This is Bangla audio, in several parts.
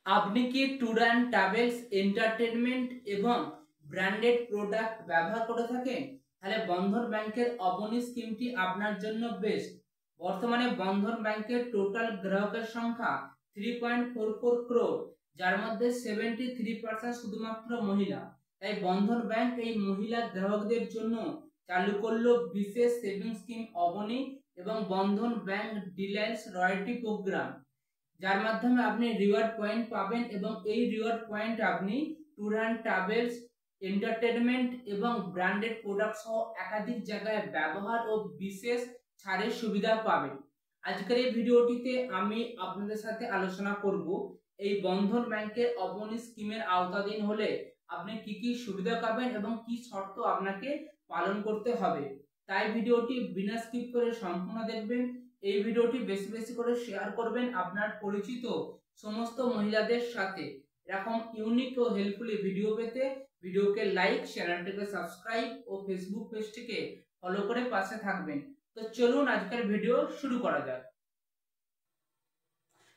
আপনি কি ট্যুর অ্যান্ড ট্রাভেলস এন্টারটেনমেন্ট এবং ব্র্যান্ডেড প্রোডাক্ট ব্যবহার করে থাকেন? তাহলে বন্ধন ব্যাংকের অবনী স্কিমটি আপনার জন্য বেস্ট। বর্তমানে বন্ধন ব্যাংকের টোটাল গ্রাহকের সংখ্যা 3.44 crore, যার মধ্যে 73% শুধুমাত্র মহিলা। তাই বন্ধন ব্যাংক এই মহিলা গ্রাহকদের জন্য চালু করলো বিশেষ সেভিং স্কিম অবনী এবং বন্ধন ব্যাংক ডিলাইন্স রয়্যালটি প্রোগ্রাম, যার মাধ্যমে আপনি রিওয়ার্ড পয়েন্ট পাবেন এবং এই রিওয়ার্ড পয়েন্ট আপনি ট্যুর অ্যান্ড ট্রাভেলস এন্টারটেনমেন্ট এবং ব্র্যান্ডেড প্রোডাক্ট সহ একাধিক জায়গায় ব্যবহার ও বিশেষ ছাড়ের সুবিধা পাবেন। আজকের এই ভিডিওটিতে আমি আপনাদের সাথে আলোচনা করব এই বন্ধন ব্যাংকের অবনী স্কিমের আওতাধীন হলে আপনি কি কি সুবিধা পাবেন এবং কি শর্ত আপনাকে পালন করতে হবে। তাই ভিডিওটি বিনা স্কিপ করে সম্পূর্ণ দেখবেন। এই ভিডিওটি বেশি বেশি করে শেয়ার করবেন আপনার পরিচিত সমস্ত মহিলাদের সাথে। এরকম ইউনিক ও হেল্পফুল ভিডিও পেতে ভিডিওকে লাইক, চ্যানেলটিকে সাবস্ক্রাইব ও ফেসবুক পেজটিকে ফলো করে পাশে থাকবেন। তো চলুন আজকের ভিডিও শুরু করা যাক।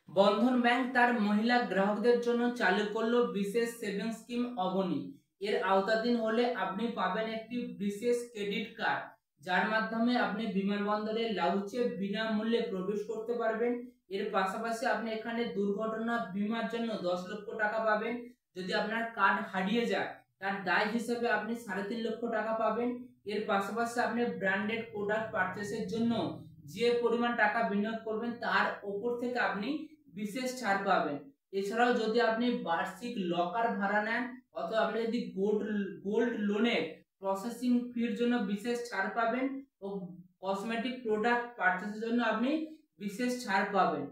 বন্ধন ব্যাংক তার মহিলা গ্রাহকদের জন্য চালু করলো বিশেষ সেভিং স্কিম অবনী। এর আওতাধীন হলে আপনি পাবেন একটি বিশেষ ক্রেডিট কার্ড, যার মাধ্যমে আপনি বিমানবন্দরে লাউঞ্জে বিনামূল্যে প্রবেশ করতে পারবেন। এর পাশাপাশি আপনি এখানে দুর্ঘটনা বীমার জন্য 10 লক্ষ টাকা পাবেন। যদি আপনার কার্ড হারিয়ে যায় তার দায় হিসেবে আপনি 3.5 লক্ষ টাকা পাবেন। এর পাশাপাশি আপনি ব্র্যান্ডেড প্রোডাক্ট পারচেসের জন্য যে পরিমাণ টাকা বিনিয়োগ করবেন তার উপর থেকে আপনি বিশেষ ছাড় পাবেন। এছাড়াও যদি আপনি বার্ষিক লকার ভাড়া নেন অথবা আপনি যদি গোল্ড লোনের প্রসেসিং ফির জন্য বিশেষ ছাড় পাবেন ও কসমেটিক প্রোডাক্ট পারচেসের জন্য আপনি বিশেষ ছাড় পাবেন।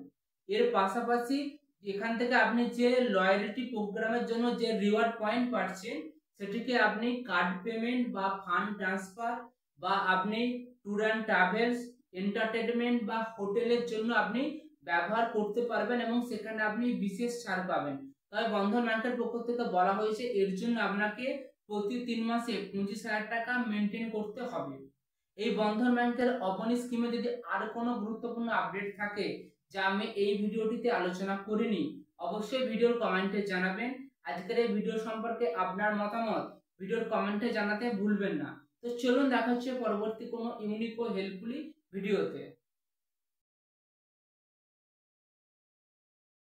এর পাশাপাশি এখান থেকে আপনি যে লয়ালিটি প্রোগ্রামের জন্য যে রিওয়ার্ড পয়েন্ট পাচ্ছেন সেটিকে আপনি কার্ড পেমেন্ট বা ফান্ড ট্রান্সফার বা আপনি ট্যুর অ্যান্ড ট্রাভেলস এন্টারটেনমেন্ট বা হোটেলের জন্য আপনি ব্যবহার করতে পারবেন এবং সেখানে আপনি বিশেষ ছাড় পাবেন। তবে বন্ধন ব্যাংকের পক্ষ থেকে বলা হয়েছে এর জন্য আপনাকে প্রতি 3 মাসে 25,000 টাকা মেনটেন করতে হবে। এই বন্ধন ব্যাংকের অবনী স্কিমে যদি আর কোনো গুরুত্বপূর্ণ আপডেট থাকে যা আমি এই ভিডিওটিতে আলোচনা করিনি, অবশ্যই ভিডিওর কমেন্টে জানাবেন। আজকের এই ভিডিও সম্পর্কে আপনার মতামত ভিডিওর কমেন্টে জানাতে ভুলবেন না। তো চলুন দেখা হচ্ছে পরবর্তী কোনো ইউনিক ও হেল্পফুল ভিডিওতে।